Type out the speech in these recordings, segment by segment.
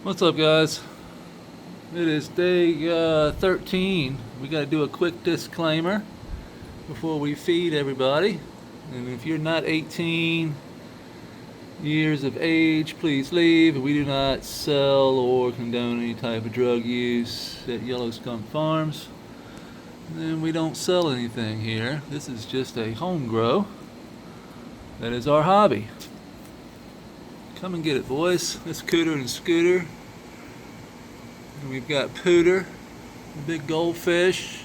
What's up, guys? It is day 13. We got to do a quick disclaimer before we feed everybody. And if you're not 18 years of age, please leave. We do not sell or condone any type of drug use at Yellow Skunk Farms. And we don't sell anything here. This is just a home grow. That is our hobby. Come and get it, boys. That's Cooter and Scooter. And we've got Pooter, the big goldfish.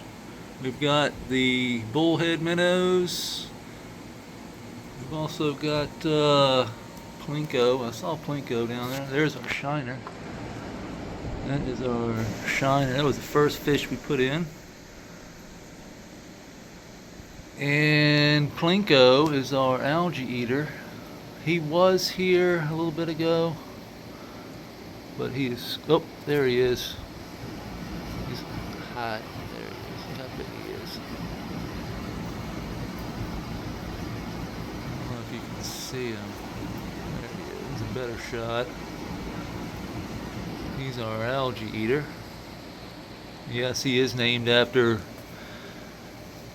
We've got the bullhead minnows. We've also got Plinko. I saw Plinko down there. There's our shiner. That is our shiner. That was the first fish we put in. And Plinko is our algae eater. He was here a little bit ago, but he is, oh, there he is. He's high. There he is. Look how big he is. I don't know if you can see him. There he is. He's a better shot. He's our algae eater. Yes, he is named after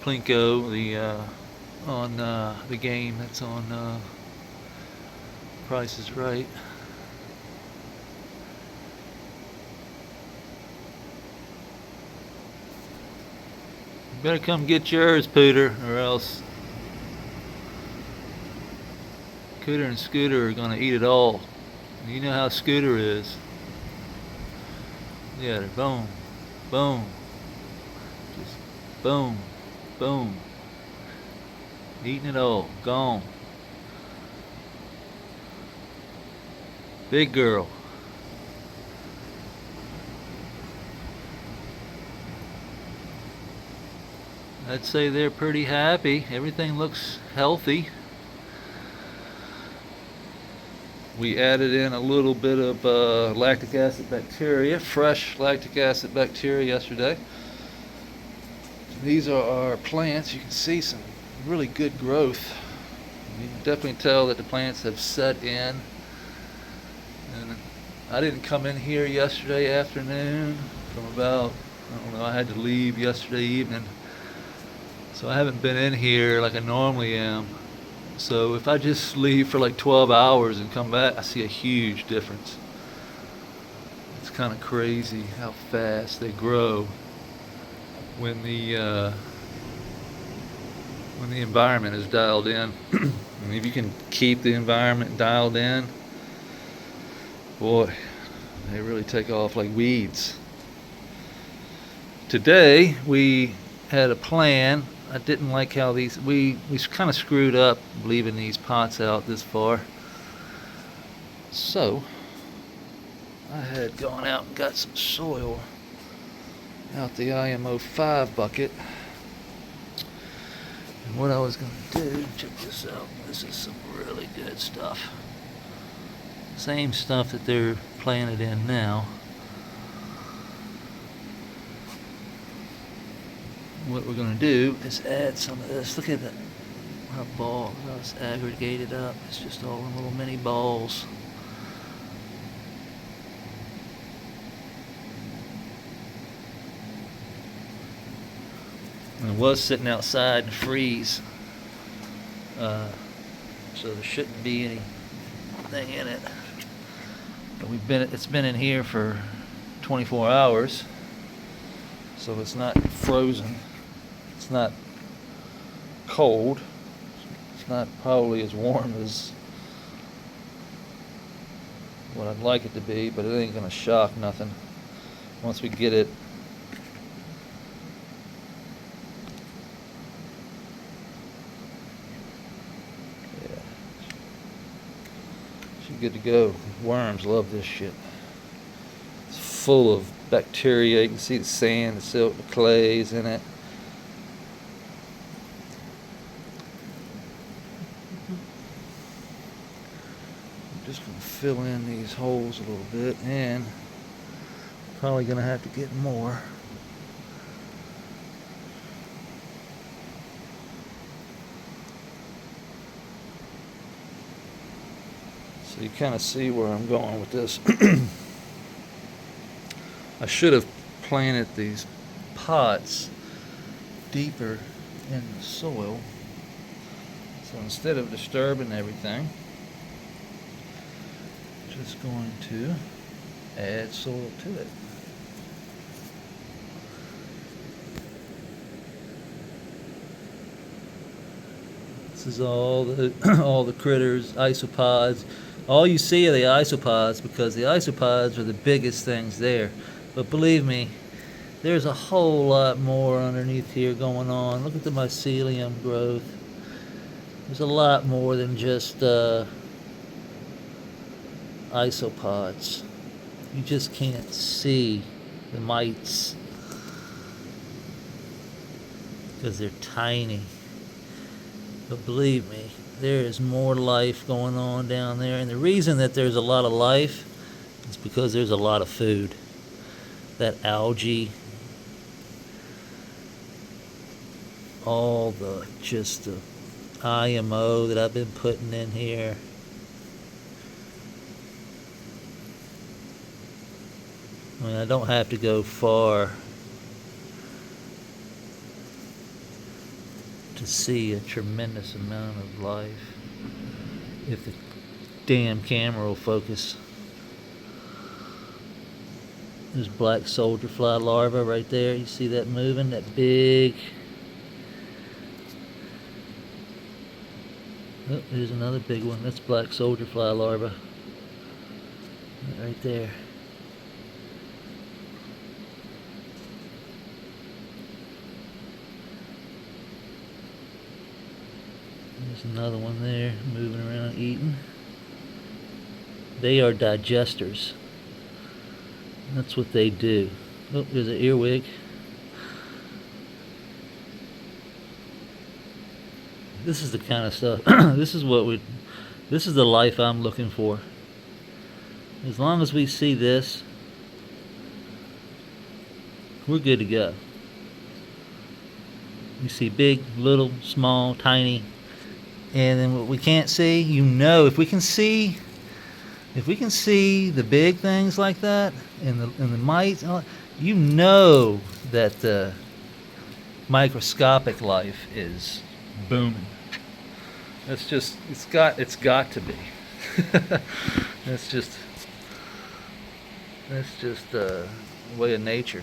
Plinko, on the game that's on Price is Right. You better come get yours, Pooter, or else Cooter and Scooter are gonna eat it all. You know how Scooter is. Yeah, they're boom, boom, just boom, boom, eating it all, gone. Big girl. I'd say they're pretty happy. Everything looks healthy. We added in a little bit of lactic acid bacteria, fresh lactic acid bacteria yesterday. These are our plants. You can see some really good growth. You can definitely tell that the plants have set in. And I didn't come in here yesterday afternoon from about, I don't know, I had to leave yesterday evening. So I haven't been in here like I normally am. So if I just leave for like 12 hours and come back, I see a huge difference. It's kind of crazy how fast they grow when the environment is dialed in. And if you can keep the environment dialed in, boy, they really take off like weeds. Today we had a plan. I didn't like how we kind of screwed up leaving these pots out this far. So I had gone out and got some soil out the IMO 5 bucket. And what I was going to do, check this out. This is some really good stuff. Same stuff that they're planted in now. What we're going to do is add some of this. Look at that. How ball. How it's aggregated up. It's just all in little mini balls. And it was sitting outside to freeze. So there shouldn't be anything in it. But it's been in here for 24 hours. So it's not frozen. It's not cold. It's not probably as warm as what I'd like it to be, but it ain't gonna shock nothing once we get it. Yeah. Should be good to go. Worms love this shit. It's full of bacteria. You can see the sand, the silt, the clays in it. I'm just going to fill in these holes a little bit, and probably going to have to get more. So you kind of see where I'm going with this. I should have planted these pots deeper in the soil. So instead of disturbing everything, just going to add soil to it. This is all the all the critters, isopods. All you see are the isopods because the isopods are the biggest things there. But believe me, there's a whole lot more underneath here going on. Look at the mycelium growth. There's a lot more than just isopods. You just can't see the mites because they're tiny. But believe me, there is more life going on down there. And the reason that there's a lot of life is because there's a lot of food. That algae, all the just the IMO that I've been putting in here. I mean, I don't have to go far to see a tremendous amount of life if the damn camera will focus. There's black soldier fly larva right there. You see that moving? That big. Oh, here's another big one. That's black soldier fly larva. Right there. There's another one there moving around eating. They are digesters. That's what they do. Oh, there's an earwig. This is the kind of stuff. This is the life I'm looking for. As long as we see this, we're good to go. You see big, little, small, tiny, and then what we can't see, you know, if we can see the big things like that and the mites, you know that the microscopic life is booming. That's just it's got to be. That's just the way of nature.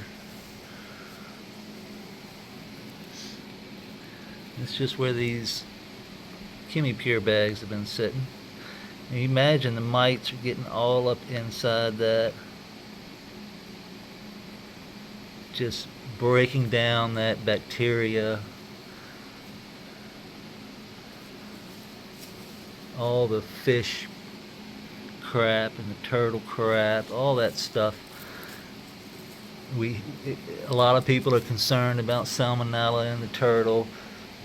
It's just where these chemi-pure bags have been sitting. And you imagine the mites are getting all up inside that, just breaking down that bacteria, all the fish crap and the turtle crap, all that stuff. A lot of people are concerned about salmonella in the turtle.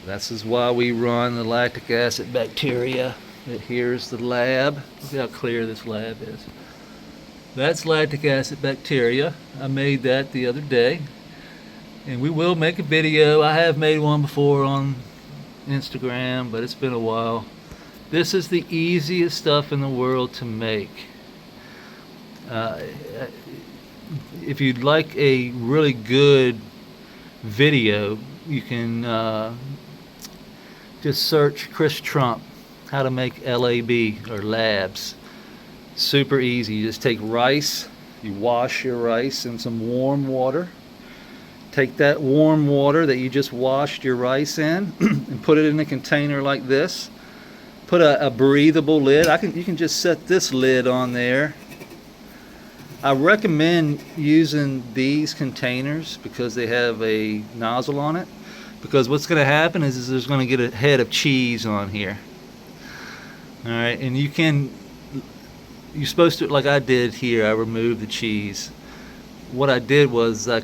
This is why we run the lactic acid bacteria. Here's the lab. Look how clear this lab is. That's lactic acid bacteria. I made that the other day. And we will make a video. I have made one before on Instagram, but it's been a while. This is the easiest stuff in the world to make. If you'd like a really good video, you can just search Chris Trump, how to make LAB or labs. Super easy. You just take rice, you wash your rice in some warm water. Take that warm water that you just washed your rice in and put it in a container like this. Put a breathable lid. You can just set this lid on there. I recommend using these containers because they have a nozzle on it. Because what's going to happen is there's going to get a head of cheese on here. All right, and you're supposed to, like I did here, I removed the cheese. What I did was I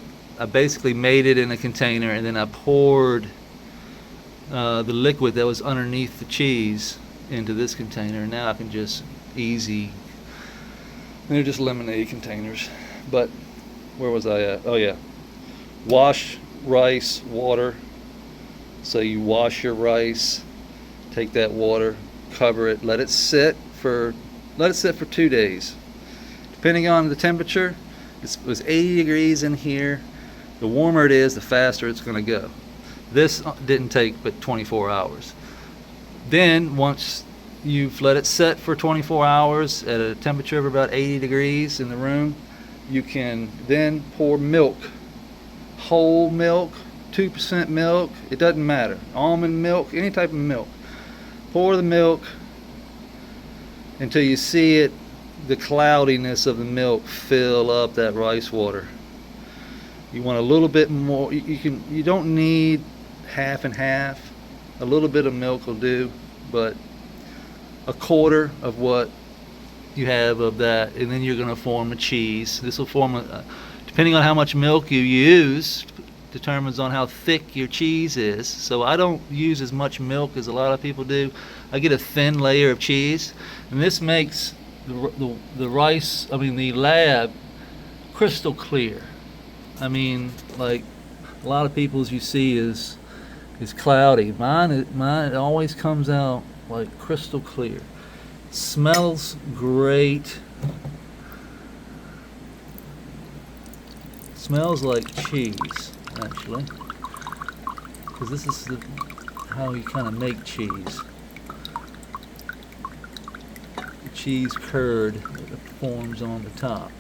basically made it in a container and then I poured the liquid that was underneath the cheese into this container. Now I can just and they're just lemonade containers. But where was I at? Oh yeah, wash rice, water. So you wash your rice, take that water, cover it, let it sit for 2 days. Depending on the temperature, It was 80 degrees in here. The warmer it is, the faster it's going to go. This didn't take but 24 hours. Then once you've let it set for 24 hours at a temperature of about 80 degrees in the room, you can then pour milk, whole milk, 2% milk, it doesn't matter, almond milk, any type of milk. Pour the milk until you see it, the cloudiness of the milk fill up that rice water. You want a little bit more. You don't need half and half. A little bit of milk will do, but a quarter of what you have of that, and then you're going to form a cheese. This will form depending on how much milk you use, determines on how thick your cheese is. So I don't use as much milk as a lot of people do. I get a thin layer of cheese, and this makes the rice, the lab, crystal clear. Like a lot of people's you see is cloudy. Mine always comes out like crystal clear. Smells great. Smells like cheese, actually, because this is how you kind of make cheese. The cheese curd that forms on the top.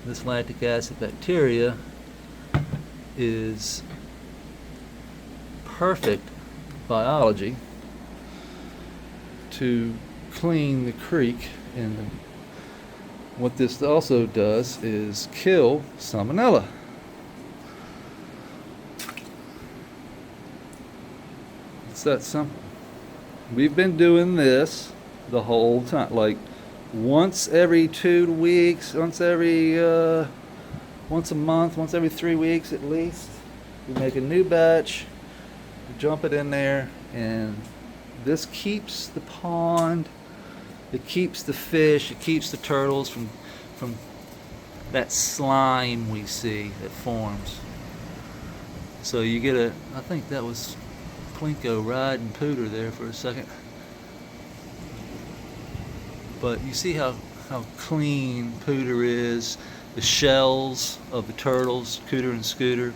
This lactic acid bacteria is perfect biology to clean the creek, and what this also does is kill salmonella. It's that simple. We've been doing this the whole time, like once every 2 weeks, once a month, once every 3 weeks at least. We make a new batch, we jump it in there, and this keeps the pond, it keeps the fish, it keeps the turtles from that slime we see that forms. So you get I think that was Plinko riding Pooter there for a second. But you see how clean Pooter is. The shells of the turtles, Cooter and Scooter,